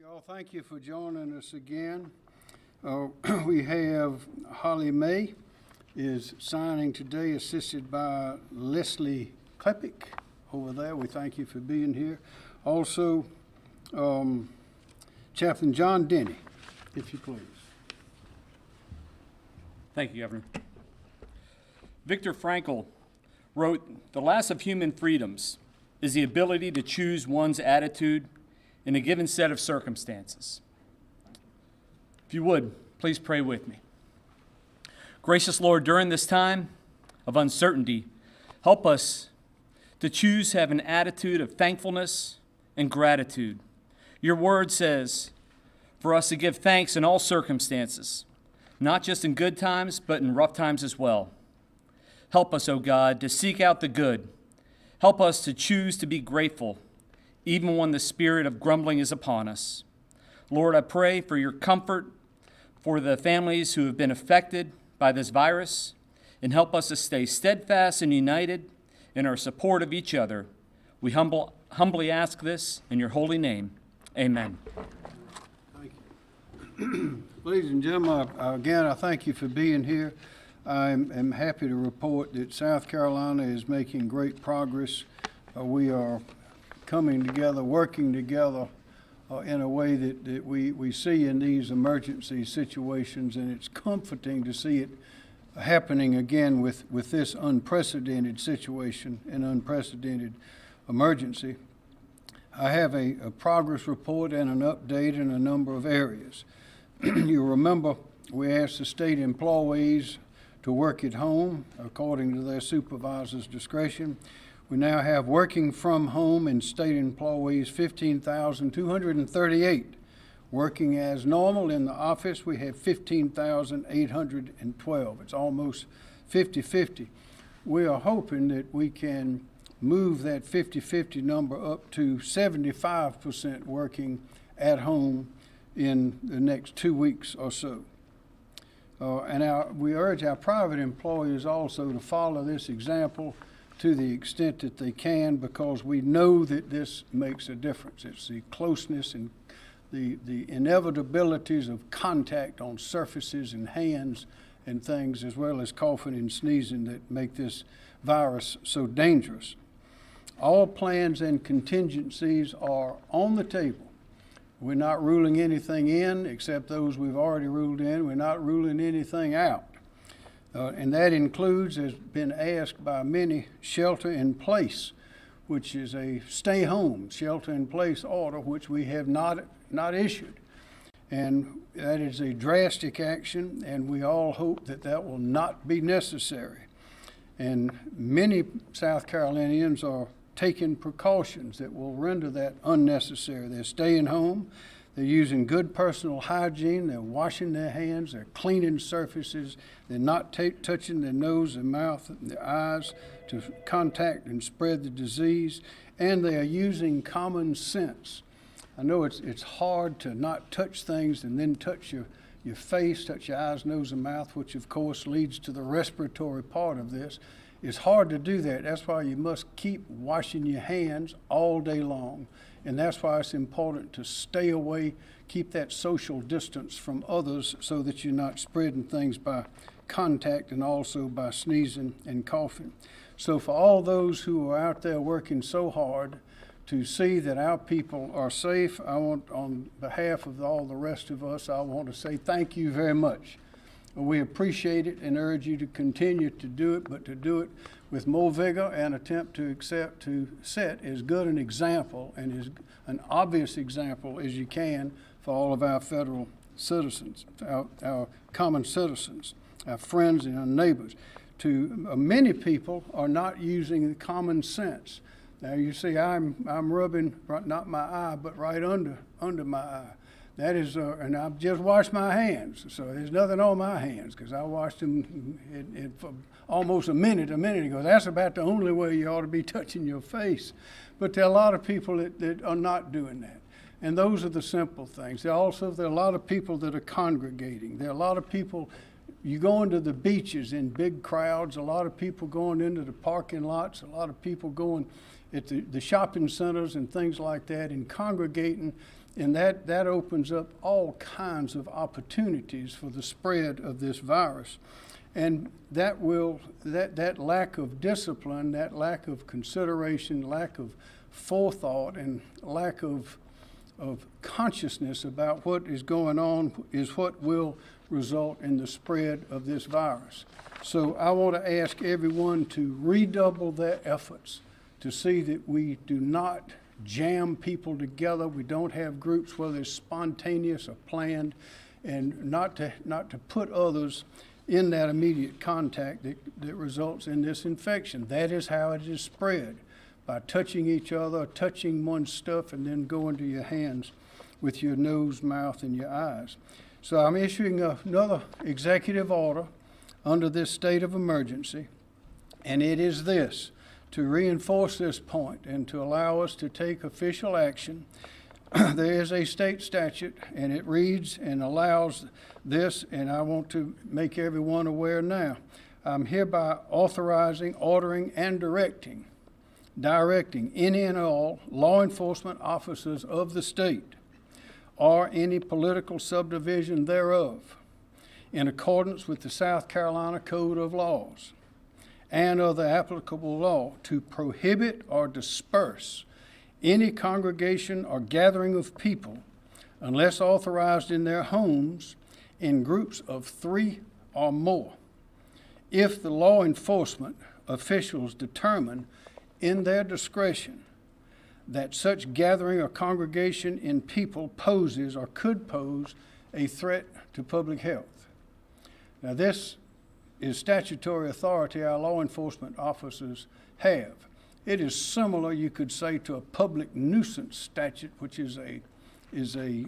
Y'all, thank you for joining us again. We have Holly May is signing today, assisted by Leslie Klepik over there. We thank you for being here. Also, Chaplain John Denny, if you please. Thank you, Governor. Viktor Frankl wrote, "The last of human freedoms is the ability to choose one's attitude in a given set of circumstances." If you would, please pray with me. Gracious Lord, during this time of uncertainty, help us to choose to have an attitude of thankfulness and gratitude. Your word says for us to give thanks in all circumstances, not just in good times, but in rough times as well. Help us, O God, to seek out the good. Help us to choose to be grateful, even when the spirit of grumbling is upon us. Lord, I pray for your comfort for the families who have been affected by this virus, and help us to stay steadfast and united in our support of each other. We humbly ask this in your holy name. Amen. Thank you. Ladies and gentlemen, again, I thank you for being here. I am happy to report that South Carolina is making great progress. We are coming together, working together in a way that we see in these emergency situations, and it's comforting to see it happening again with this unprecedented situation and unprecedented emergency. I have a progress report and an update in a number of areas. You remember we asked the state employees to work at home according to their supervisor's discretion. We now have working from home and state employees 15,238. Working as normal in the office, we have 15,812. It's almost 50-50. We are hoping that we can move that 50-50 number up to 75% working at home in the next 2 weeks or so. We urge our private employees also to follow this example to the extent that they can, because we know that this makes a difference. It's the closeness and the inevitabilities of contact on surfaces and hands and things, as well as coughing and sneezing, that make this virus so dangerous. All plans and contingencies are on the table. We're not ruling anything in except those we've already ruled in. We're not ruling anything out. And that includes, has been asked by many, shelter in place, which is a stay home shelter in place order, which we have not issued. And that is a drastic action, and we all hope that that will not be necessary. And many South Carolinians are taking precautions that will render that unnecessary. They're staying home. They're using good personal hygiene. They're washing their hands. They're cleaning surfaces. They're not touching their nose, their mouth, and their eyes to contact and spread the disease. And they are using common sense. I know it's hard to not touch things and then touch your face, touch your eyes, nose, and mouth, which of course leads to the respiratory part of this. It's hard to do that. That's why you must keep washing your hands all day long. And that's why it's important to stay away, keep that social distance from others so that you're not spreading things by contact and also by sneezing and coughing. So for all those who are out there working so hard to see that our people are safe, I want, on behalf of all the rest of us, I want to say thank you very much. We appreciate it and urge you to continue to do it, but to do it with more vigor and attempt to set as good an example and as an obvious example as you can for all of our federal citizens, our common citizens, our friends and our neighbors. Many people are not using the common sense. Now you see, I'm rubbing not my eye, but right under my eye. That is, and I've just washed my hands, so there's nothing on my hands because I washed them for almost a minute ago. That's about the only way you ought to be touching your face. But there are a lot of people that are not doing that. And those are the simple things. There are a lot of people that are congregating. There are a lot of people, you go into the beaches in big crowds, a lot of people going into the parking lots, a lot of people going at the shopping centers and things like that and congregating And that opens up all kinds of opportunities for the spread of this virus. And that lack of discipline, that lack of consideration, lack of forethought, and lack of consciousness about what is going on is what will result in the spread of this virus. So I want to ask everyone to redouble their efforts to see that we do not jam people together. We don't have groups where there's spontaneous or planned, and not to put others in that immediate contact that results in this infection. That is how it is spread, by touching each other, touching one's stuff, and then going to your hands with your nose, mouth, and your eyes. So I'm issuing another executive order under this state of emergency, and it is this: to reinforce this point and to allow us to take official action. There is a state statute, and it reads and allows this, and I want to make everyone aware now. I'm hereby authorizing, ordering, and directing any and all law enforcement officers of the state or any political subdivision thereof, in accordance with the South Carolina Code of Laws and other applicable law, to prohibit or disperse any congregation or gathering of people unless authorized in their homes in groups of 3 or more, if the law enforcement officials determine in their discretion that such gathering or congregation in people poses or could pose a threat to public health. Now, this is statutory authority our law enforcement officers have. It is similar, you could say, to a public nuisance statute, which is a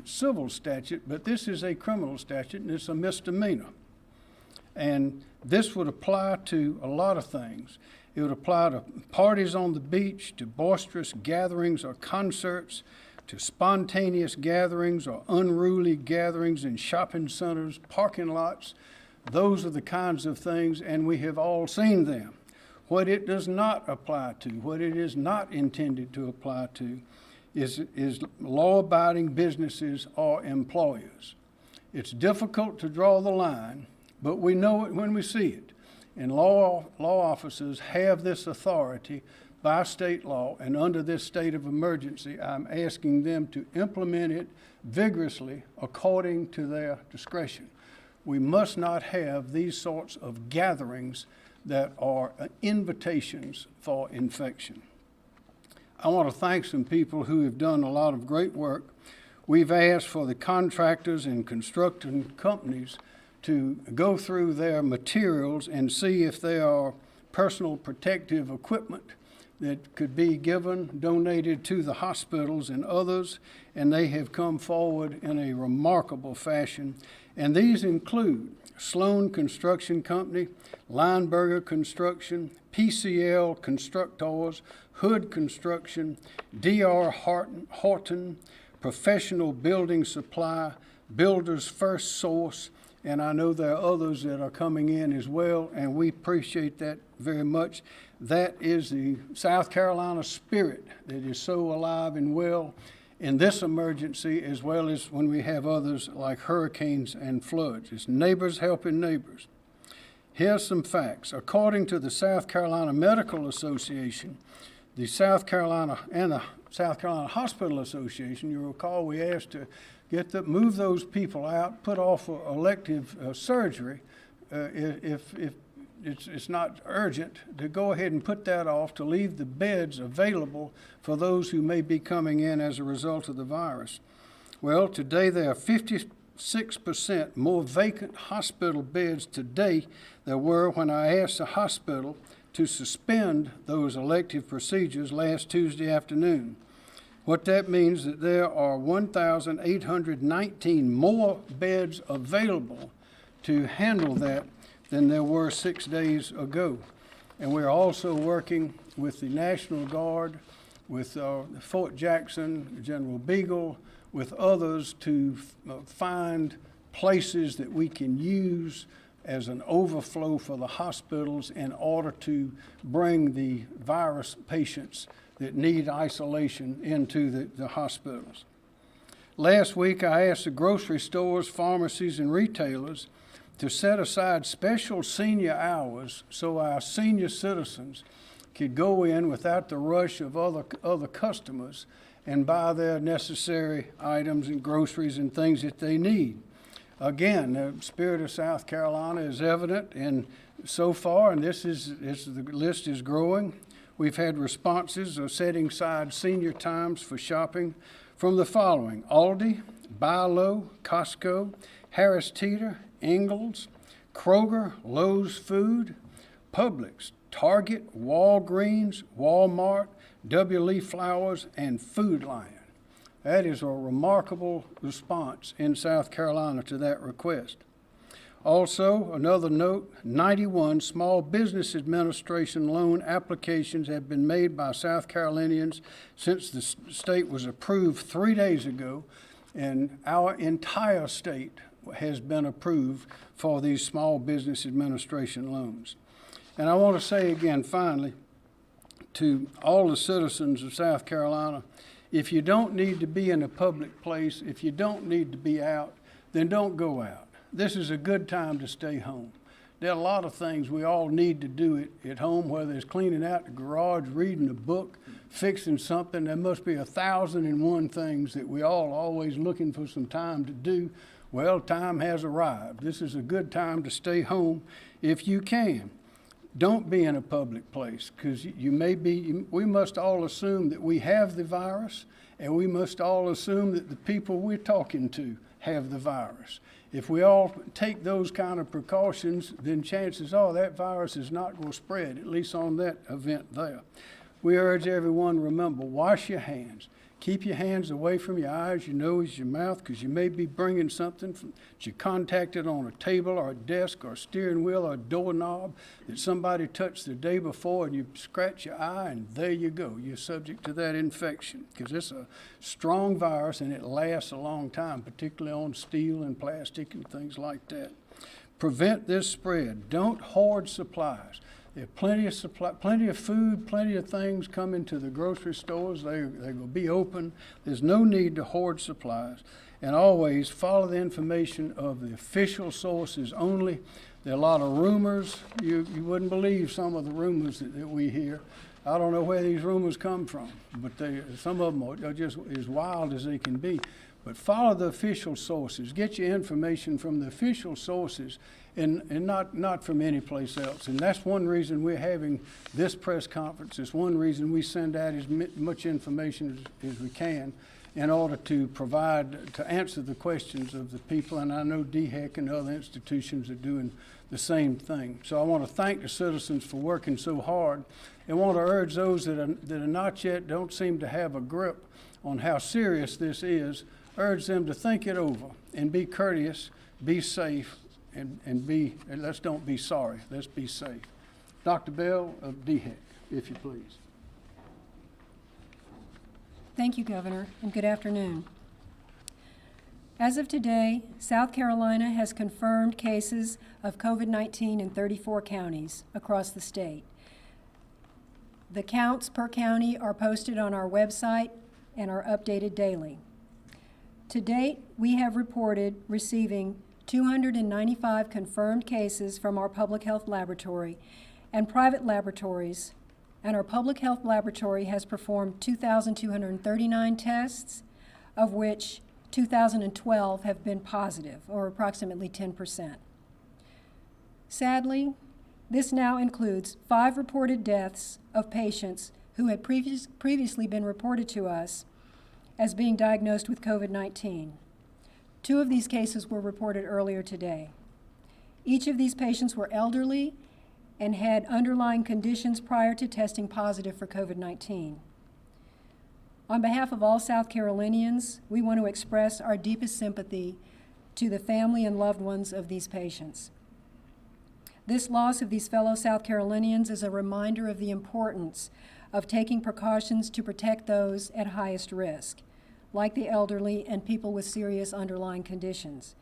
civil statute, but this is a criminal statute, and it's a misdemeanor. And this would apply to a lot of things. It would apply to parties on the beach, to boisterous gatherings or concerts, to spontaneous gatherings or unruly gatherings in shopping centers, parking lots. Those are the kinds of things, and we have all seen them. What it does not apply to, what it is not intended to apply to, is law-abiding businesses or employers. It's difficult to draw the line, but we know it when we see it. And law officers have this authority by state law, and under this state of emergency, I'm asking them to implement it vigorously according to their discretion. We must not have these sorts of gatherings that are invitations for infection. I want to thank some people who have done a lot of great work. We've asked for the contractors and construction companies to go through their materials and see if there are personal protective equipment that could be donated to the hospitals and others, and they have come forward in a remarkable fashion. And these include Sloan Construction Company, Lineberger Construction, PCL Constructors, Hood Construction, D.R. Horton, Professional Building Supply, Builders First Source, and I know there are others that are coming in as well, and we appreciate that very much. That is the South Carolina spirit that is so alive and well in this emergency, as well as when we have others like hurricanes and floods. It's neighbors helping neighbors. Here's some facts. According to the South Carolina Medical Association, the South Carolina Hospital Association, you recall we asked to move those people out, put off elective surgery if it's not urgent, to go ahead and put that off, to leave the beds available for those who may be coming in as a result of the virus. Well, today there are 56% more vacant hospital beds today than were when I asked the hospital to suspend those elective procedures last Tuesday afternoon. What that means is that there are 1,819 more beds available to handle that than there were 6 days ago. And we're also working with the National Guard, with Fort Jackson, General Beagle, with others to find places that we can use as an overflow for the hospitals in order to bring the virus patients that need isolation into the hospitals. Last week, I asked the grocery stores, pharmacies, and retailers to set aside special senior hours so our senior citizens could go in without the rush of other customers and buy their necessary items and groceries and things that they need. Again, the spirit of South Carolina is evident, and so far, and the list is growing. We've had responses of setting aside senior times for shopping from the following: Aldi, Buy Low, Costco, Harris Teeter, Ingles, Kroger, Lowe's Food, Publix, Target, Walgreens, Walmart, W. Lee Flowers, and Food Lion. That is a remarkable response in South Carolina to that request. Also, another note, 91 Small Business Administration loan applications have been made by South Carolinians since the state was approved 3 days ago, and our entire state has been approved for these Small Business Administration loans. And I want to say again, finally, to all the citizens of South Carolina, if you don't need to be in a public place, if you don't need to be out, then don't go out. This is a good time to stay home. There are a lot of things we all need to do at home, whether it's cleaning out the garage, reading a book, fixing something. There must be 1,001 things that we all always looking for some time to do. Well, time has arrived. This is a good time to stay home if you can. Don't be in a public place, because we must all assume that we have the virus, and we must all assume that the people we're talking to have the virus. If we all take those kind of precautions, then chances are that virus is not going to spread, at least on that event there. We urge everyone, remember, wash your hands. Keep your hands away from your eyes, your nose, your mouth, because you may be bringing something that you contacted on a table or a desk or a steering wheel or a doorknob that somebody touched the day before, and you scratch your eye, and there you go. You're subject to that infection, because it's a strong virus and it lasts a long time, particularly on steel and plastic and things like that. Prevent this spread. Don't hoard supplies. There's plenty of food, plenty of things coming to the grocery stores. They're going to be open. There's no need to hoard supplies. And always follow the information of the official sources only. There are a lot of rumors. You wouldn't believe some of the rumors that we hear. I don't know where these rumors come from, but some of them are just as wild as they can be. But follow the official sources. Get your information from the official sources and not from any place else. And that's one reason we're having this press conference. It's one reason we send out as much information as we can in order to answer the questions of the people. And I know DHEC and other institutions are doing the same thing. So I want to thank the citizens for working so hard, and want to urge those that are not yet, don't seem to have a grip on how serious this is, urge them to think it over and be courteous, be safe, and let's don't be sorry. Let's be safe. Dr. Bell of DHEC, if you please. Thank you, Governor, and good afternoon. As of today, South Carolina has confirmed cases of COVID-19 in 34 counties across the state. The counts per county are posted on our website and are updated daily. To date, we have reported receiving 295 confirmed cases from our public health laboratory and private laboratories, and our public health laboratory has performed 2,239 tests, of which 2,012 have been positive, or approximately 10%. Sadly, this now includes 5 reported deaths of patients who had previously been reported to us as being diagnosed with COVID-19. 2 of these cases were reported earlier today. Each of these patients were elderly and had underlying conditions prior to testing positive for COVID-19. On behalf of all South Carolinians, we want to express our deepest sympathy to the family and loved ones of these patients. This loss of these fellow South Carolinians is a reminder of the importance of taking precautions to protect those at highest risk, like the elderly and people with serious underlying conditions.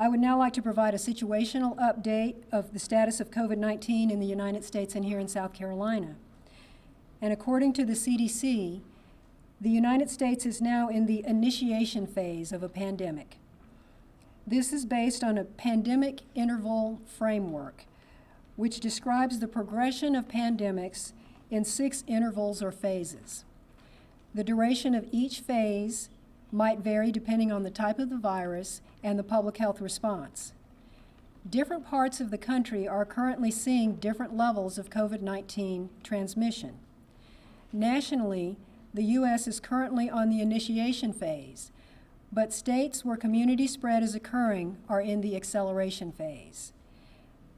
I would now like to provide a situational update of the status of COVID-19 in the United States and here in South Carolina. And according to the CDC, The United States is now in the initiation phase of a pandemic. This is based on a pandemic interval framework, which describes the progression of pandemics in 6 intervals or phases. The duration of each phase might vary depending on the type of the virus and the public health response. Different parts of the country are currently seeing different levels of COVID-19 transmission. Nationally, the U.S. is currently on the initiation phase, but states where community spread is occurring are in the acceleration phase.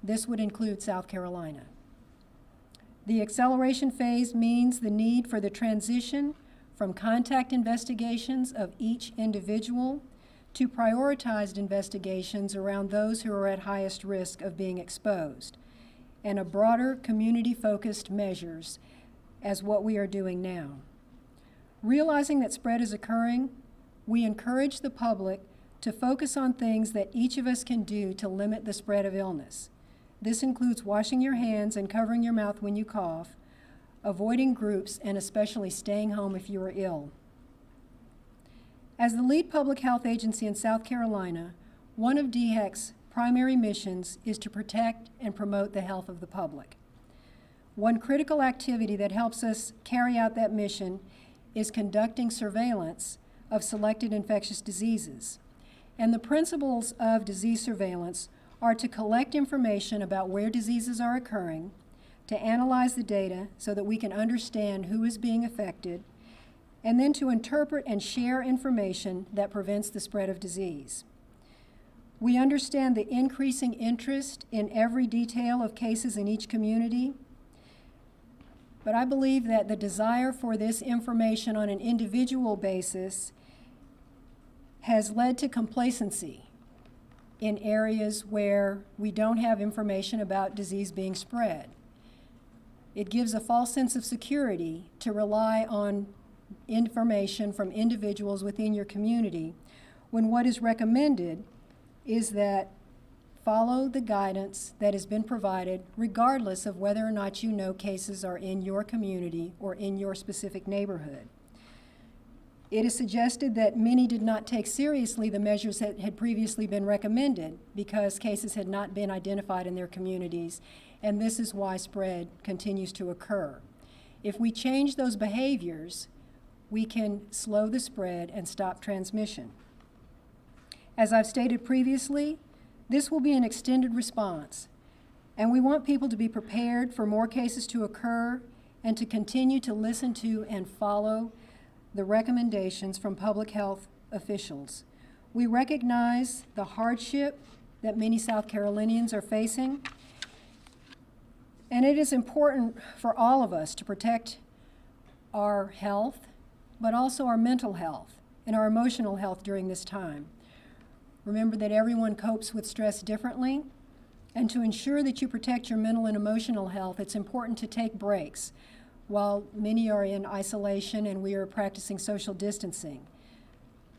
This would include South Carolina. The acceleration phase means the need for the transition from contact investigations of each individual to prioritized investigations around those who are at highest risk of being exposed, and a broader community-focused measures as what we are doing now. Realizing that spread is occurring, we encourage the public to focus on things that each of us can do to limit the spread of illness. This includes washing your hands and covering your mouth when you cough, avoiding groups, and especially staying home if you are ill. As the lead public health agency in South Carolina, one of DHEC's primary missions is to protect and promote the health of the public. One critical activity that helps us carry out that mission is conducting surveillance of selected infectious diseases. And the principles of disease surveillance are to collect information about where diseases are occurring, to analyze the data so that we can understand who is being affected, and then to interpret and share information that prevents the spread of disease. We understand the increasing interest in every detail of cases in each community, but I believe that the desire for this information on an individual basis has led to complacency in areas where we don't have information about disease being spread. It gives a false sense of security to rely on information from individuals within your community when what is recommended is that follow the guidance that has been provided regardless of whether or not you know cases are in your community or in your specific neighborhood. It is suggested that many did not take seriously the measures that had previously been recommended because cases had not been identified in their communities, and this is why spread continues to occur. If we change those behaviors, we can slow the spread and stop transmission. As I've stated previously, this will be an extended response, and we want people to be prepared for more cases to occur and to continue to listen to and follow the recommendations from public health officials. We recognize the hardship that many South Carolinians are facing, and it is important for all of us to protect our health, but also our mental health and our emotional health during this time. Remember that everyone copes with stress differently, and to ensure that you protect your mental and emotional health, it's important to take breaks while many are in isolation and we are practicing social distancing.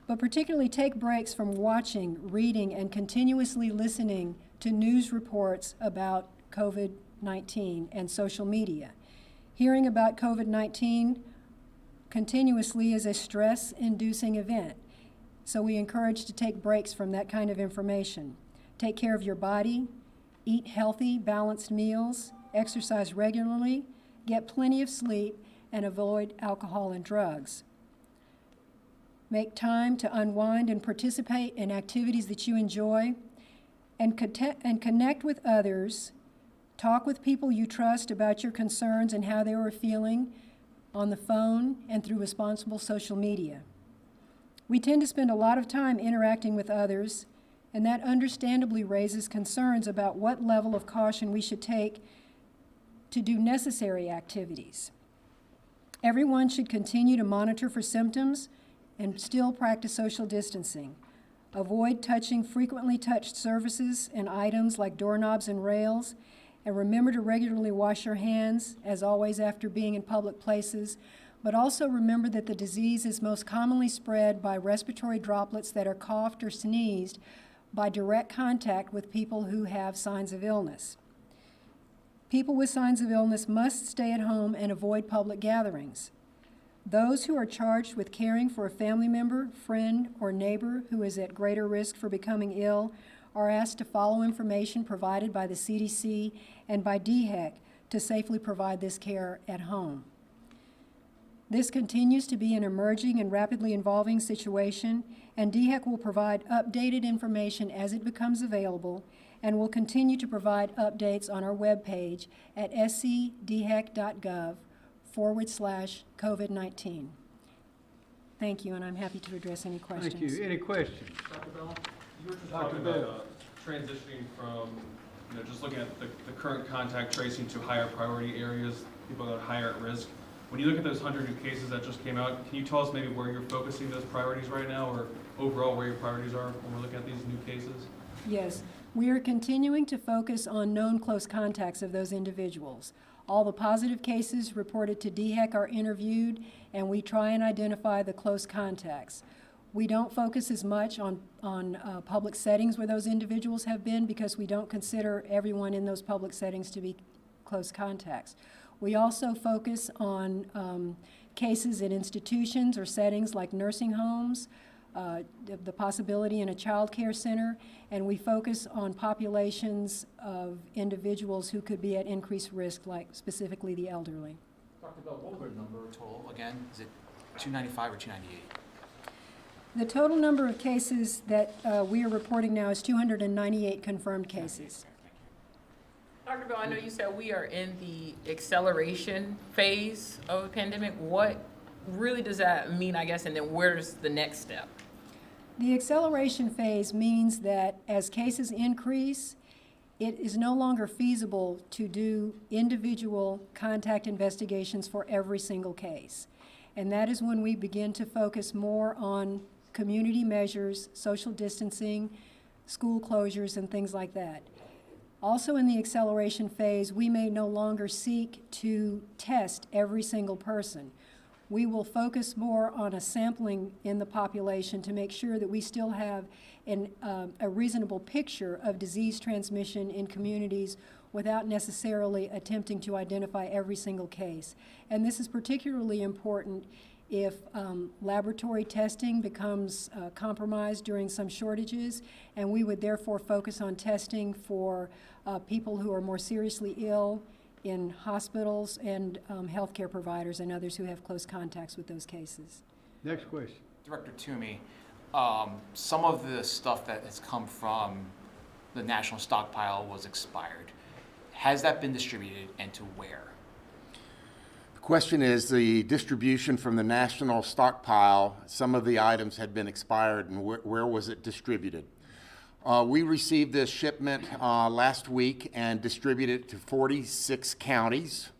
But particularly take breaks from watching, reading, and continuously listening to news reports about COVID-19 and social media. Hearing about COVID-19 continuously is a stress-inducing event. So we encourage to take breaks from that kind of information. Take care of your body, eat healthy, balanced meals, exercise regularly, get plenty of sleep, and avoid alcohol and drugs. Make time to unwind and participate in activities that you enjoy, and connect with others. Talk with people you trust about your concerns and how they are feeling on the phone and through responsible social media. We tend to spend a lot of time interacting with others, and that understandably raises concerns about what level of caution we should take to do necessary activities. Everyone should continue to monitor for symptoms and still practice social distancing. Avoid touching frequently touched surfaces and items like doorknobs and rails, and remember to regularly wash your hands, as always, after being in public places. But also remember that the disease is most commonly spread by respiratory droplets that are coughed or sneezed by direct contact with people who have signs of illness. People with signs of illness must stay at home and avoid public gatherings. Those who are charged with caring for a family member, friend, or neighbor who is at greater risk for becoming ill are asked to follow information provided by the CDC and by DHEC to safely provide this care at home. This continues to be an emerging and rapidly evolving situation, and DHEC will provide updated information as it becomes available and will continue to provide updates on our webpage at scdhec.gov/COVID-19. Thank you, and I'm happy to address any questions. Thank you. Any questions? Dr. Bell, you were just talking about transitioning from, just looking at the current contact tracing to higher priority areas, people that are higher at risk. When you look at those 100 new cases that just came out, can you tell us maybe where you're focusing those priorities right now, or overall where your priorities are when we're looking at these new cases? Yes, we are continuing to focus on known close contacts of those individuals. All the positive cases reported to DHEC are interviewed, and we try and identify the close contacts. We don't focus as much on public settings where those individuals have been because we don't consider everyone in those public settings to be close contacts. We also focus on cases in institutions or settings like nursing homes, the possibility in a child care center, and we focus on populations of individuals who could be at increased risk, like specifically the elderly. Dr. Bell, what was the number total again? Is it 295 or 298? The total number of cases that we are reporting now is 298 confirmed cases. Dr. Bell, I know you said we are in the acceleration phase of the pandemic. What really does that mean, I guess, and then where's the next step? The acceleration phase means that as cases increase, it is no longer feasible to do individual contact investigations for every single case. And that is when we begin to focus more on community measures, social distancing, school closures, and things like that. Also in the acceleration phase, we may no longer seek to test every single person. We will focus more on a sampling in the population to make sure that we still have a reasonable picture of disease transmission in communities without necessarily attempting to identify every single case. And this is particularly important if laboratory testing becomes compromised during some shortages, and we would therefore focus on testing for people who are more seriously ill in hospitals and healthcare providers and others who have close contacts with those cases. Next question. Director Toomey, some of the stuff that has come from the national stockpile was expired. Has that been distributed and to where? The question is the distribution from the national stockpile. Some of the items had been expired, and where was it distributed? We received this shipment last week and distributed it to 46 counties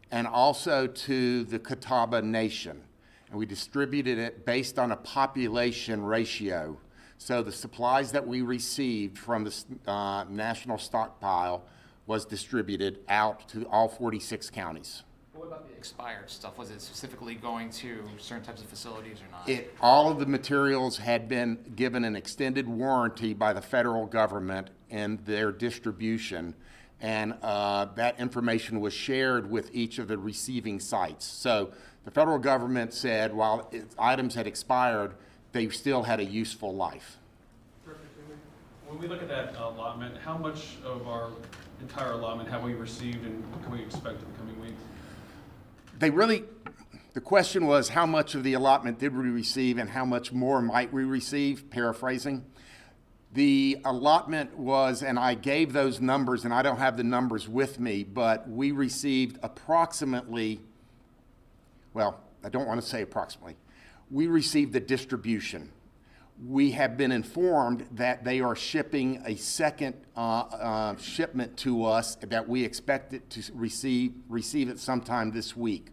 and also to the Catawba Nation. And we distributed it based on a population ratio. So the supplies that we received from the national stockpile was distributed out to all 46 counties. What about the expired stuff? Was it specifically going to certain types of facilities or not? All of the materials had been given an extended warranty by the federal government in their distribution, and that information was shared with each of the receiving sites. So the federal government said while items had expired, they still had a useful life. When we look at that allotment, how much of our entire allotment have we received, and what can we expect in the coming weeks? The question was how much of the allotment did we receive and how much more might we receive, paraphrasing. The allotment was, and I gave those numbers, and I don't have the numbers with me, but we received approximately, well, I don't want to say approximately, we received the distribution. We have been informed that they are shipping a second shipment to us that we expect it to receive it sometime this week.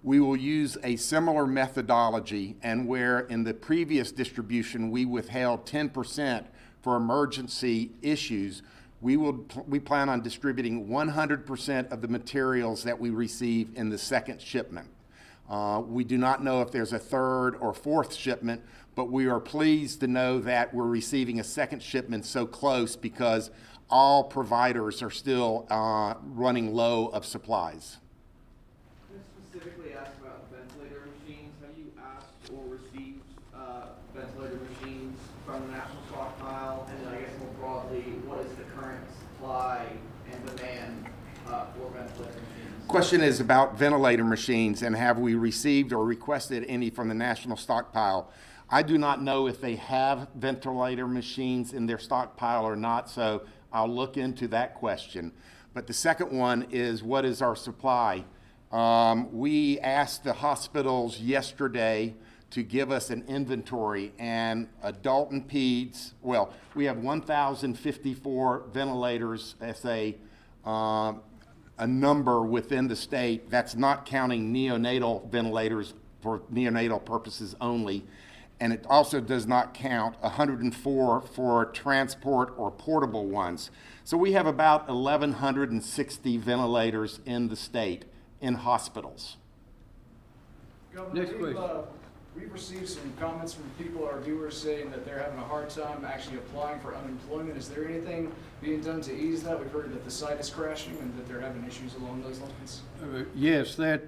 We will use a similar methodology, and where in the previous distribution we withheld 10% for emergency issues, we plan on distributing 100% of the materials that we receive in the second shipment. We do not know if there's a third or fourth shipment, but we are pleased to know that we're receiving a second shipment so close because all providers are still running low of supplies. Can I specifically ask about ventilator machines? supply and demand for ventilator machines? Question is about ventilator machines, and have we received or requested any from the national stockpile? I do not know if they have ventilator machines in their stockpile or not, so I'll look into that question. But the second one is, what is our supply? We asked the hospitals yesterday to give us an inventory, and adult and peds, well, we have 1,054 ventilators as a number within the state. That's not counting neonatal ventilators for neonatal purposes only. And it also does not count 104 for transport or portable ones. So we have about 1,160 ventilators in the state in hospitals. Governor, Next question. We've received some comments from people, our viewers, saying that they're having a hard time actually applying for unemployment. Is there anything being done to ease that? We've heard that the site is crashing and that they're having issues along those lines. Yes, that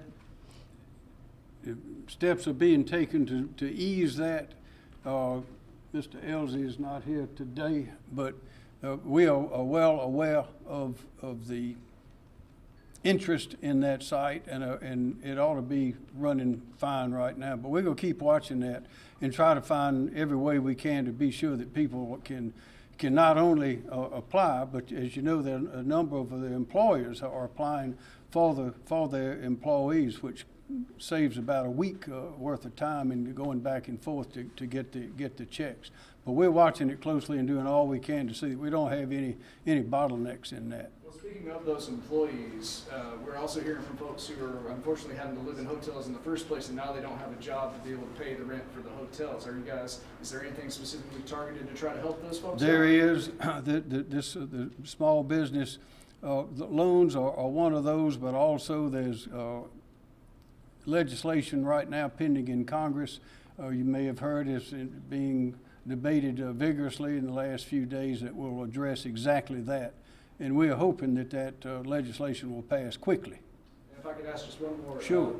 steps are being taken to ease that. Mr. Elsie is not here today, but we are well aware of the interest in that site, and it ought to be running fine right now. But we're going to keep watching that and try to find every way we can to be sure that people can not only apply, but as you know, there are a number of the employers are applying for their employees, which saves about a week worth of time in going back and forth to get the checks. But we're watching it closely and doing all we can to see that we don't have any bottlenecks in that. Well, speaking of those employees, we're also hearing from folks who are unfortunately having to live in hotels in the first place, and now they don't have a job to be able to pay the rent for the hotels. Is there anything specifically targeted to try to help those folks? There out? is the small business the loans are one of those, but also there's legislation right now pending in Congress. You may have heard it's being debated vigorously in the last few days that will address exactly that. And we are hoping that legislation will pass quickly. If I could ask just one more. Sure.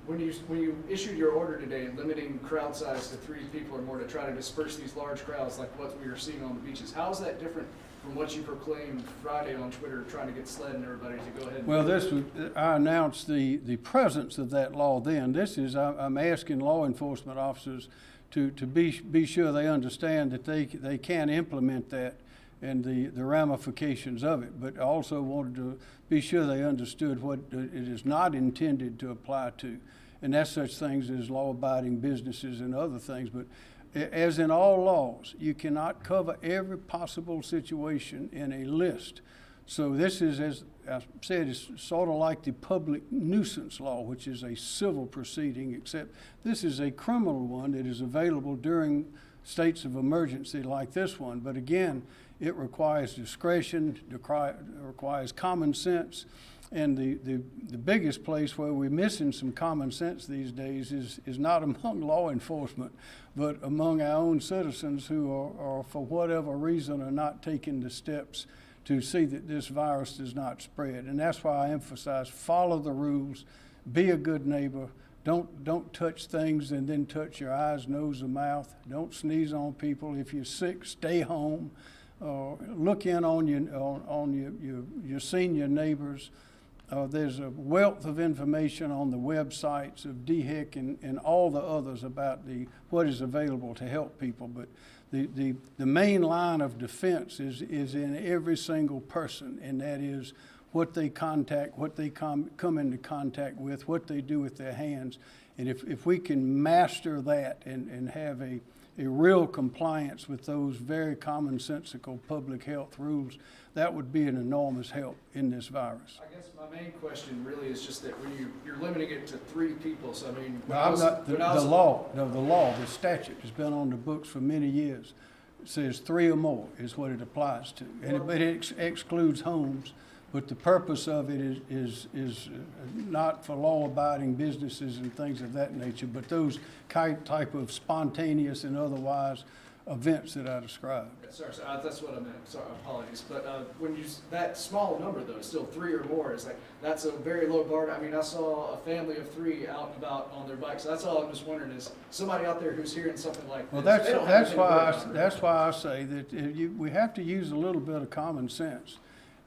When you issued your order today, limiting crowd size to 3 people or more to try to disperse these large crowds like what we are seeing on the beaches, how is that different from what you proclaimed Friday on Twitter, trying to get SLED and everybody to go ahead and... Well, I announced the presence of that law then. This is, I'm asking law enforcement officers to be sure they understand that they can implement that and the ramifications of it, but also wanted to be sure they understood what it is not intended to apply to. And that's such things as law-abiding businesses and other things. But as in all laws, you cannot cover every possible situation in a list. So this is, as I said, it's sort of like the public nuisance law, which is a civil proceeding, except this is a criminal one that is available during states of emergency like this one. But again, it requires discretion, requires common sense. And the biggest place where we're missing some common sense these days is not among law enforcement, but among our own citizens who are for whatever reason, are not taking the steps to see that this virus does not spread. And that's why I emphasize follow the rules, be a good neighbor, don't touch things and then touch your eyes, nose, or mouth. Don't sneeze on people. If you're sick, stay home. Look in on your senior neighbors. There's a wealth of information on the websites of DHEC and all the others about what is available to help people. But the main line of defense is in every single person, and that is what they contact, what they come into contact with, what they do with their hands. And if we can master that and have a real compliance with those very commonsensical public health rules, that would be an enormous help in this virus. I guess my main question really is just that when you're limiting it to 3 people, so I mean... The statute has been on the books for many years. It says 3 or more is what it applies to. And it excludes homes, but the purpose of it is not for law-abiding businesses and things of that nature, but those type of spontaneous and otherwise events that I described. Sorry, that's what I meant. Sorry, apologies. But when that small number though, still 3 or more, is that's a very low bar. I mean, I saw a family of 3 out and about on their bikes. So that's all I'm just wondering is somebody out there who's hearing something like well, this. That's why I say that we have to use a little bit of common sense.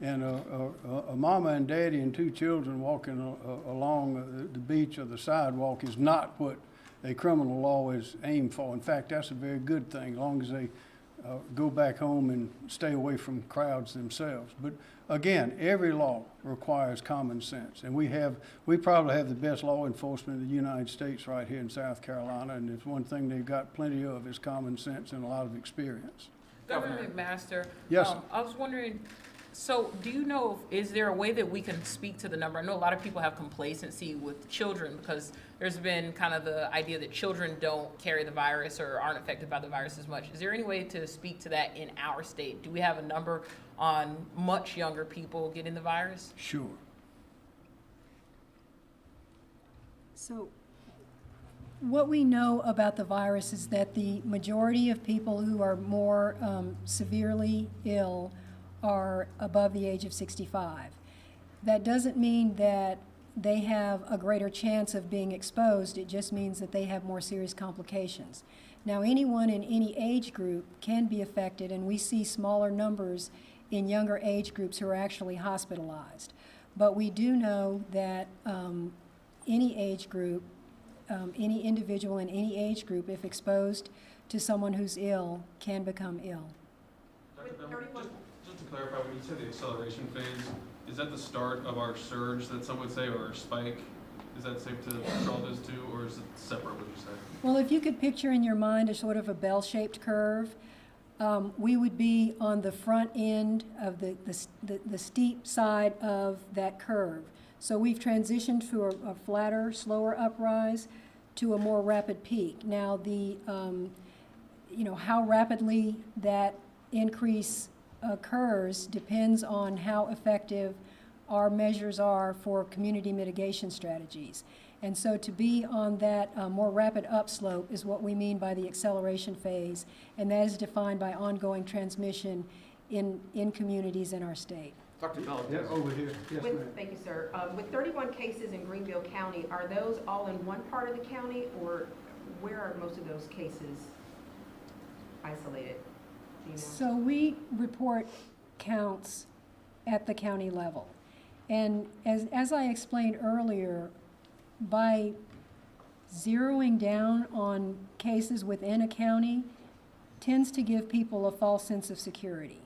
and a mama and daddy and two children walking along the beach or the sidewalk is not what a criminal law is aimed for. In fact, that's a very good thing, as long as they go back home and stay away from crowds themselves. But again, every law requires common sense, and we probably have the best law enforcement in the United States right here in South Carolina, and it's one thing they've got plenty of is common sense and a lot of experience. Governor McMaster. Yes, sir. I was wondering, so do you know, is there a way that we can speak to the number? I know a lot of people have complacency with children because there's been kind of the idea that children don't carry the virus or aren't affected by the virus as much. Is there any way to speak to that in our state? Do we have a number on much younger people getting the virus? Sure. So what we know about the virus is that the majority of people who are more severely ill are above the age of 65. That doesn't mean that they have a greater chance of being exposed. It just means that they have more serious complications. Now, anyone in any age group can be affected, and we see smaller numbers in younger age groups who are actually hospitalized. But we do know that any age group, any individual in any age group, if exposed to someone who's ill, can become ill. Dr. Bell, just to clarify, when you said the acceleration phase, is that the start of our surge that some would say, or our spike? Is that safe to draw those two, or is it separate, would you say? Well, if you could picture in your mind a sort of a bell-shaped curve, we would be on the front end of the steep side of that curve. So we've transitioned to a flatter, slower uprise to a more rapid peak. Now, how rapidly that increase occurs depends on how effective our measures are for community mitigation strategies. And so to be on that more rapid upslope is what we mean by the acceleration phase, and that is defined by ongoing transmission in communities in our state. Dr. Bell, Yeah, over here. Yes, ma'am. Thank you, sir. With 31 cases in Greenville County, are those all in one part of the county, or where are most of those cases isolated? Do you know? So we report counts at the county level. And as I explained earlier, by zeroing down on cases within a county tends to give people a false sense of security.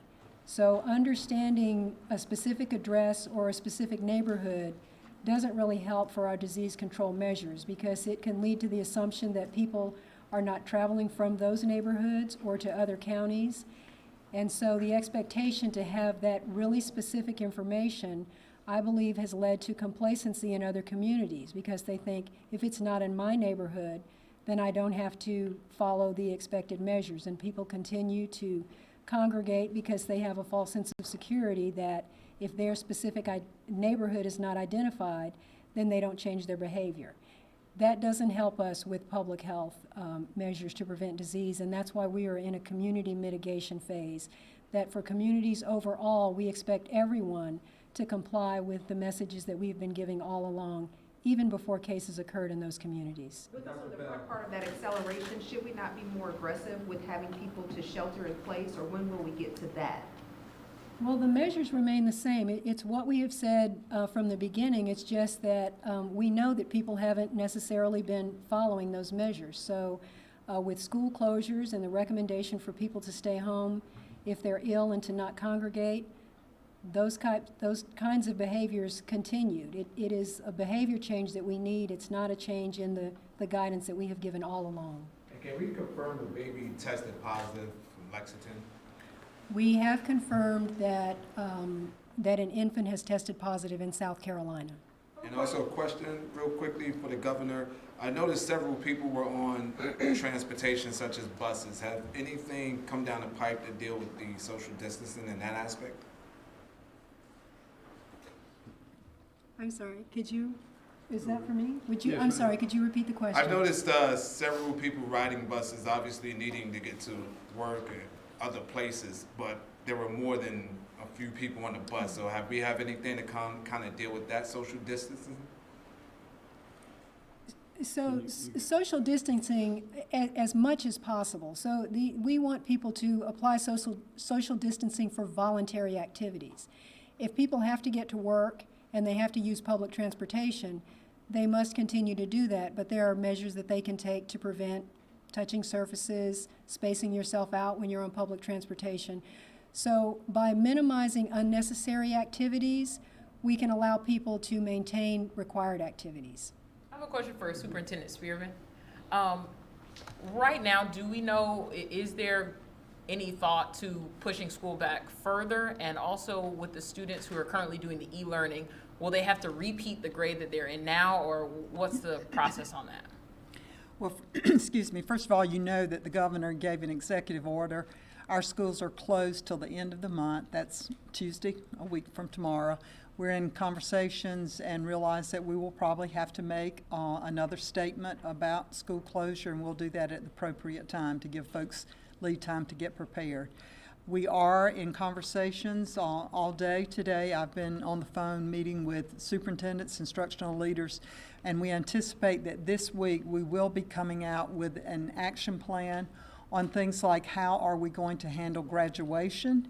So understanding a specific address or a specific neighborhood doesn't really help for our disease control measures, because it can lead to the assumption that people are not traveling from those neighborhoods or to other counties. And so the expectation to have that really specific information, I believe, has led to complacency in other communities, because they think if it's not in my neighborhood, then I don't have to follow the expected measures. And people continue to congregate because they have a false sense of security that if their specific neighborhood is not identified, then they don't change their behavior. That doesn't help us with public health measures to prevent disease, and that's why we are in a community mitigation phase. That for communities overall, we expect everyone to comply with the messages that we've been giving all along, even before cases occurred in those communities. With also the front part of that acceleration, should we not be more aggressive with having people to shelter in place, or when will we get to that? Well, the measures remain the same. It's what we have said from the beginning. It's just that we know that people haven't necessarily been following those measures. So with school closures and the recommendation for people to stay home if they're ill and to not congregate, those kinds of behaviors continued. It is a behavior change that we need. It's not a change in the guidance that we have given all along. And can we confirm the baby tested positive from Lexington? We have confirmed that that an infant has tested positive in South Carolina. And also a question real quickly for the governor. I noticed several people were on transportation such as buses. Have anything come down the pipe to deal with the social distancing in that aspect? I'm sorry, is that for me? Yes, I'm sorry, could you repeat the question? I've noticed several people riding buses, obviously needing to get to work and other places, but there were more than a few people on the bus. So have we have anything to kind of deal with that social distancing? So social distancing as much as possible. So we want people to apply social distancing for voluntary activities. If people have to get to work and they have to use public transportation, they must continue to do that, but there are measures that they can take to prevent touching surfaces, spacing yourself out when you're on public transportation. So by minimizing unnecessary activities, we can allow people to maintain required activities. I have a question for Superintendent Spearman. Right now, do we know, is there any thought to pushing school back further? And also with the students who are currently doing the e-learning, will they have to repeat the grade that they're in now, or what's the process on that? Well, excuse me, first of all, you know that the governor gave an executive order. Our schools are closed till the end of the month. That's Tuesday, a week from tomorrow. We're in conversations and realize that we will probably have to make another statement about school closure, and we'll do that at the appropriate time to give folks lead time to get prepared. We are in conversations all day today. I've been on the phone meeting with superintendents, instructional leaders, and we anticipate that this week we will be coming out with an action plan on things like how are we going to handle graduation.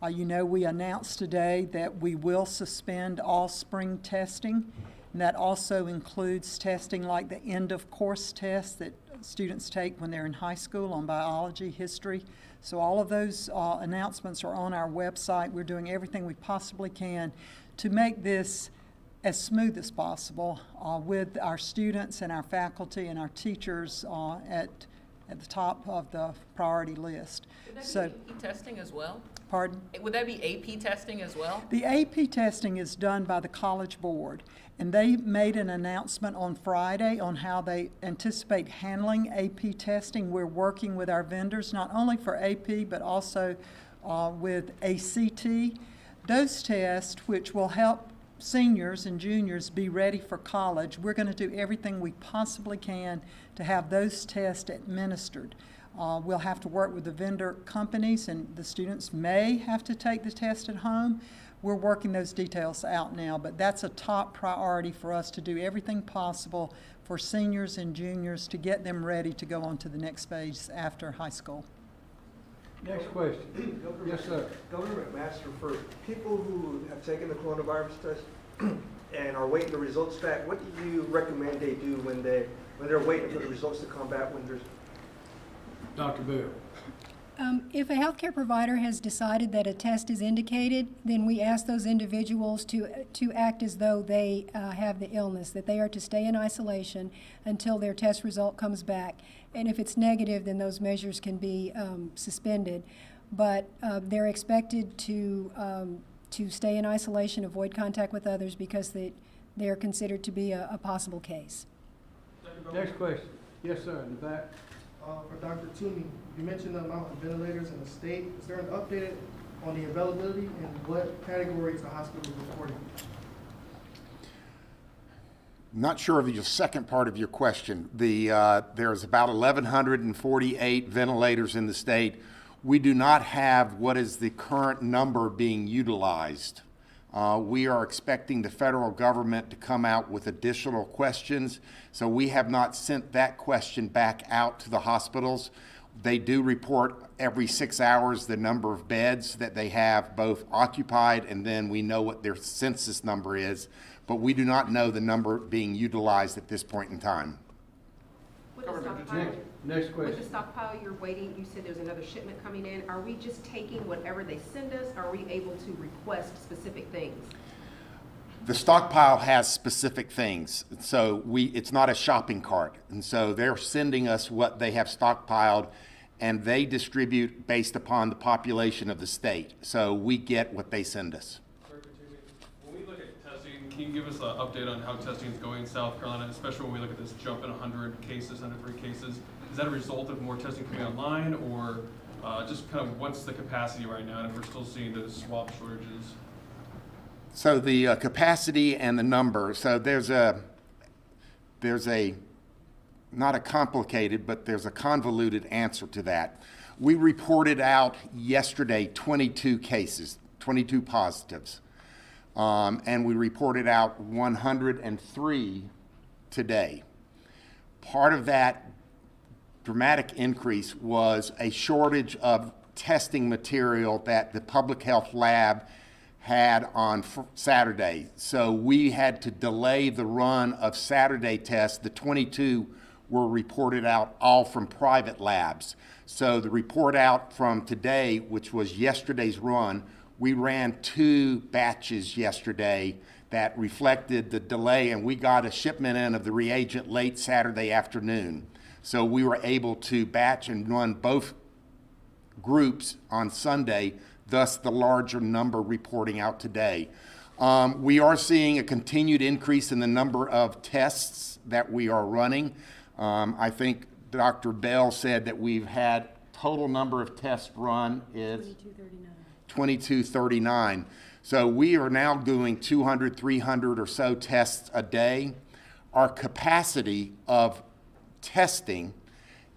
You know, we announced today that we will suspend all spring testing, and that also includes testing like the end of course tests that students take when they're in high school on biology, history. So all of those announcements are on our website. We're doing everything we possibly can to make this as smooth as possible with our students and our faculty and our teachers at the top of the priority list. Would that be AP testing as well? Pardon? Would that be AP testing as well? The AP testing is done by the College Board, and they made an announcement on Friday on how they anticipate handling AP testing. We're working with our vendors, not only for AP, but also with ACT. Those tests, which will help seniors and juniors be ready for college, we're going to do everything we possibly can to have those tests administered. We'll have to work with the vendor companies, and the students may have to take the test at home. We're working those details out now, but that's a top priority for us to do everything possible for seniors and juniors to get them ready to go on to the next phase after high school. Next question. Yes, sir. Governor McMaster, for people who have taken the coronavirus test and are waiting the results back, what do you recommend they do when they're waiting for the results to come back? Dr. Bell. If a healthcare provider has decided that a test is indicated, then we ask those individuals to act as though they have the illness, that they are to stay in isolation until their test result comes back. And if it's negative, then those measures can be suspended. But they're expected to stay in isolation, avoid contact with others, because they're considered to be a possible case. Next question. Yes, sir, in the back. For Dr. Toomey, you mentioned the amount of ventilators in the state. Is there an update on the availability and what categories the hospital is reporting? Not sure of the second part of your question. There's about 1,148 ventilators in the state. We do not have what is the current number being utilized. We are expecting the federal government to come out with additional questions, so we have not sent that question back out to the hospitals. They do report every 6 hours the number of beds that they have both occupied, and then we know what their census number is, but we do not know the number being utilized at this point in time. With the stockpile, Next question. with the stockpile you're waiting, you said there's another shipment coming in. Are we just taking whatever they send us? Or are we able to request specific things? The stockpile has specific things, so it's not a shopping cart, and so they're sending us what they have stockpiled, and they distribute based upon the population of the state. So we get what they send us. When we look at testing, can you give us an update on how testing is going in South Carolina, especially when we look at this jump in 100 cases, 103 cases? Is that a result of more testing coming online, or just kind of what's the capacity right now, and if we're still seeing those swab shortages? So the capacity and the number, so there's a, not a complicated, but there's a convoluted answer to that. We reported out yesterday 22 cases, 22 positives, and we reported out 103 today. Part of that dramatic increase was a shortage of testing material that the public health lab had on Saturday. So we had to delay the run of Saturday tests. The 22 were reported out all from private labs. So the report out from today, which was yesterday's run, we ran 2 batches yesterday that reflected the delay, and we got a shipment in of the reagent late Saturday afternoon. So we were able to batch and run both groups on Sunday, thus the larger number reporting out today. We are seeing a continued increase in the number of tests that we are running. I think Dr. Bell said that we've had total number of tests run is 2239. So we are now doing 200, 300 or so tests a day. Our capacity of testing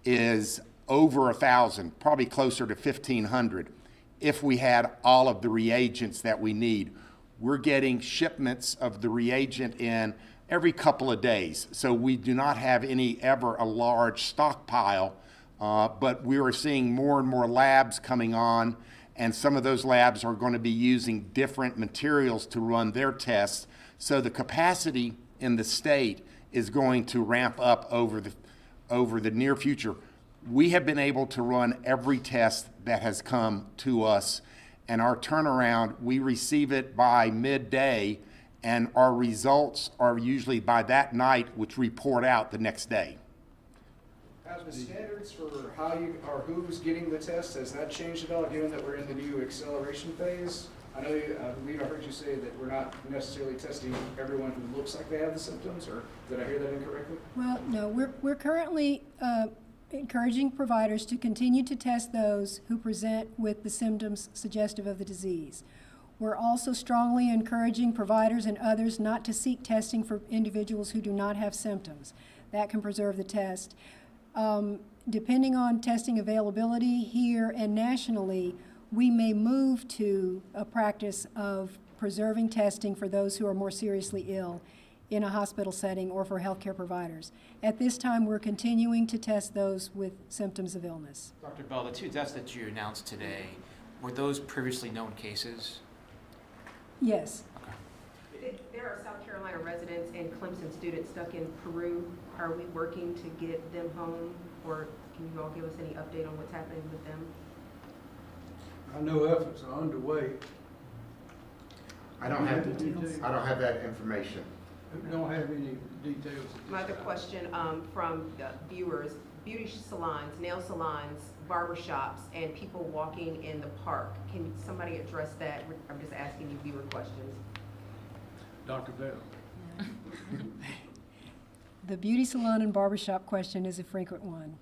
is over 1,000, probably closer to 1,500 if we had all of the reagents that we need. We're getting shipments of the reagent in every couple of days, so we do not have ever a large stockpile, but we are seeing more and more labs coming on, and some of those labs are going to be using different materials to run their tests. So the capacity in the state is going to ramp up over the near future. We have been able to run every test that has come to us, and our turnaround, we receive it by midday, and our results are usually by that night, which report out the next day. Have the standards for how you, or who's getting the test, has that changed at all, given that we're in the new acceleration phase? I believe I heard you say that we're not necessarily testing everyone who looks like they have the symptoms, or did I hear that incorrectly? Well, no, we're currently encouraging providers to continue to test those who present with the symptoms suggestive of the disease. We're also strongly encouraging providers and others not to seek testing for individuals who do not have symptoms. That can preserve the test. Depending on testing availability here and nationally, we may move to a practice of preserving testing for those who are more seriously ill in a hospital setting or for healthcare providers. At this time, we're continuing to test those with symptoms of illness. Dr. Bell, the 2 deaths that you announced today, were those previously known cases? Yes. There are South Carolina residents and Clemson students stuck in Peru. Are we working to get them home, or can you all give us any update on what's happening with them? I know efforts are underway. I don't have that information. We don't have any details. My other question from the viewers, beauty salons, nail salons, barbershops, and people walking in the park. Can somebody address that? I'm just asking you viewer questions. Dr. Bell. The beauty salon and barbershop question is a frequent one.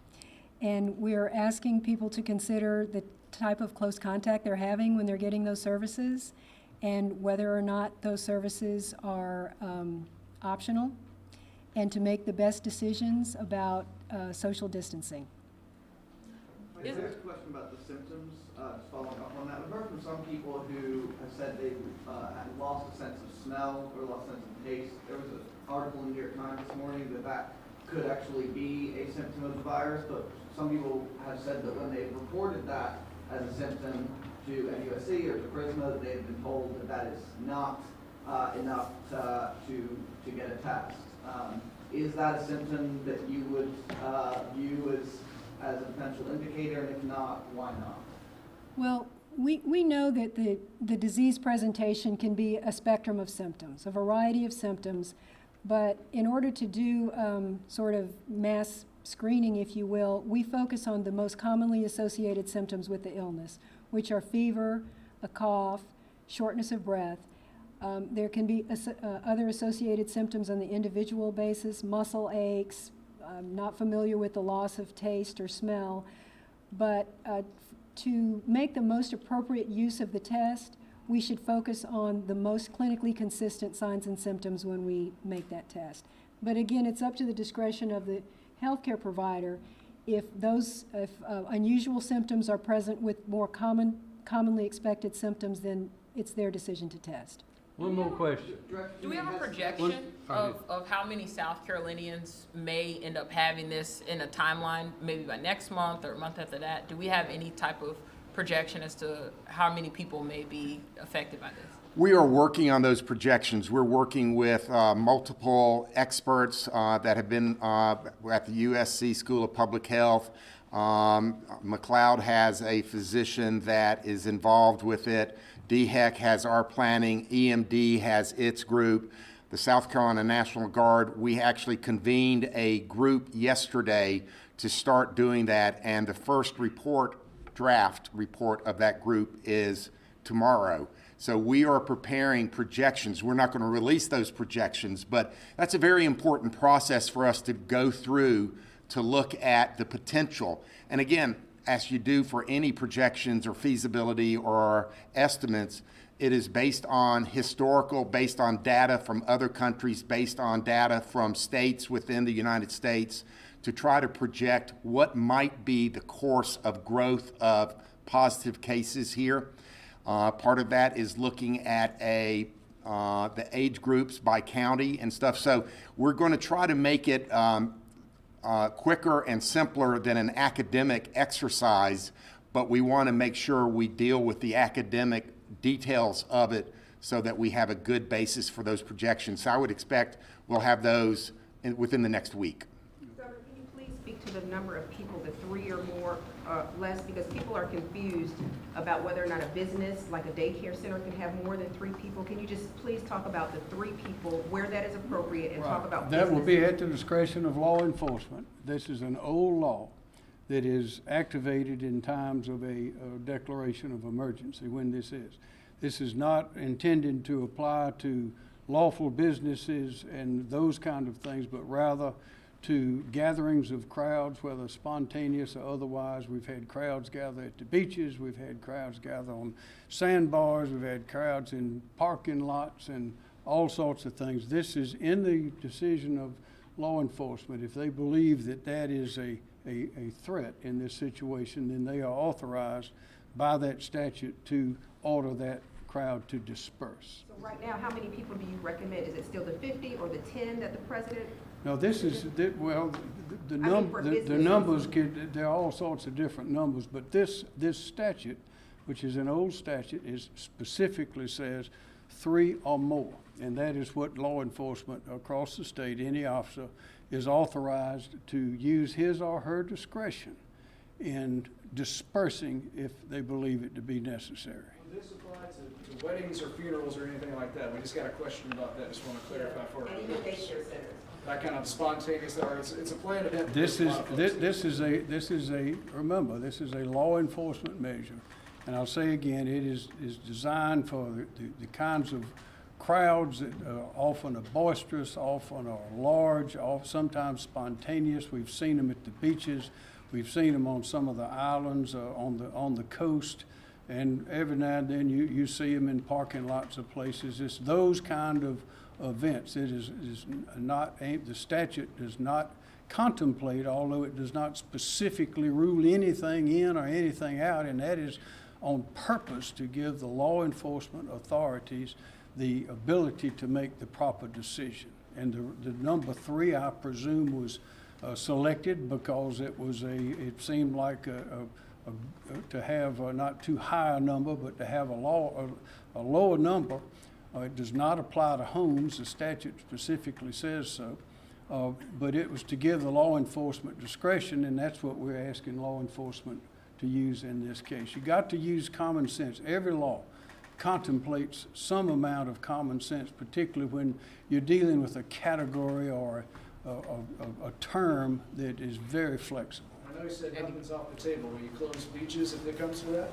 And we're asking people to consider the type of close contact they're having when they're getting those services and whether or not those services are optional, and to make the best decisions about social distancing. I have a question about the symptoms, just following up on that. I've heard from some people who have said they had lost a sense of smell or lost a sense of taste. There was an article in the New York Times this morning that could actually be a symptom of the virus, but some people have said that when they reported that as a symptom to NUSC or to PRISMA, they have been told that that is not enough to get a test. Is that a symptom that you would view as a potential indicator, and if not, why not? Well, we know that the disease presentation can be a spectrum of symptoms, a variety of symptoms, but in order to do sort of mass screening, if you will, we focus on the most commonly associated symptoms with the illness, which are fever, a cough, shortness of breath. There can be other associated symptoms on the individual basis, muscle aches. I'm not familiar with the loss of taste or smell, but to make the most appropriate use of the test, we should focus on the most clinically consistent signs and symptoms when we make that test. But again, it's up to the discretion of the healthcare provider. If unusual symptoms are present with more commonly expected symptoms, then it's their decision to test. One more question. Do we have a projection of how many South Carolinians may end up having this in a timeline, maybe by next month or a month after that? Do we have any type of projection as to how many people may be affected by this? We are working on those projections. We're working with multiple experts that have been at the USC School of Public Health. McLeod has a physician that is involved with it. DHEC has our planning. EMD has its group. The South Carolina National Guard, we actually convened a group yesterday to start doing that, and the first draft report of that group is tomorrow. So we are preparing projections. We're not going to release those projections, but that's a very important process for us to go through to look at the potential. And again, as you do for any projections or feasibility or estimates, it is based on historical, based on data from other countries, based on data from states within the United States to try to project what might be the course of growth of positive cases here. Part of that is looking at the age groups by county and stuff. So we're going to try to make it quicker and simpler than an academic exercise, but we want to make sure we deal with the academic details of it so that we have a good basis for those projections. So I would expect we'll have those within the next week. Governor, can you please speak to the number of people, the 3 or more, less, because people are confused about whether or not a business like a daycare center can have more than 3 people. Can you just please talk about the 3 people, where that is appropriate, and talk about that will be businesses? at the discretion of law enforcement. This is an old law that is activated in times of a declaration of emergency when this is. This is not intended to apply to lawful businesses and those kind of things, but rather to gatherings of crowds, whether spontaneous or otherwise. We've had crowds gather at the beaches, we've had crowds gather on sandbars, we've had crowds in parking lots and all sorts of things. This is in the decision of law enforcement. If they believe that that is a threat in this situation, then they are authorized by that statute to order that crowd to disperse. So right now, how many people do you recommend? Is it still the 50 or the 10 that the president? No, this is, well, the businesses. numbers, there are all sorts of different numbers, but this statute, which is an old statute, specifically says 3 or more. And that is what law enforcement across the state, any officer, is authorized to use his or her discretion in dispersing if they believe it to be necessary. Will this apply to weddings or funerals or anything like that? We just got a question about that. Just want to clarify for Any daycare centers? that kind of spontaneous, or it's a planned event. This is remember, this is a law enforcement measure. And I'll say again, it is designed for the kinds of crowds that often are boisterous, often are large, sometimes spontaneous. We've seen them at the beaches. We've seen them on some of the islands on the coast. And every now and then you see them in parking lots of places. It's those kind of events. It is not aimed, the statute does not contemplate, although it does not specifically rule anything in or anything out, and that is on purpose to give the law enforcement authorities the ability to make the proper decision. And the number 3, I presume, was selected because it seemed like to have not too high a number, but to have a lower number. It does not apply to homes. The statute specifically says so. But it was to give the law enforcement discretion, and that's what we're asking law enforcement to use in this case. You got to use common sense. Every law contemplates some amount of common sense, particularly when you're dealing with a category or a term that is very flexible. I know you said nothing's off the table. Will you close beaches if it comes to that?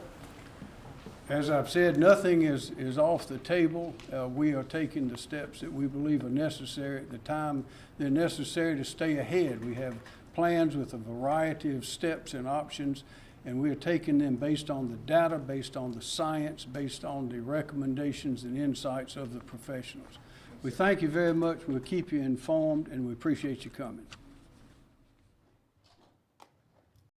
As I've said, nothing is off the table. We are taking the steps that we believe are necessary at the time they're necessary to stay ahead. We have plans with a variety of steps and options, and we are taking them based on the data, based on the science, based on the recommendations and insights of the professionals. We thank you very much. We'll keep you informed, and we appreciate you coming.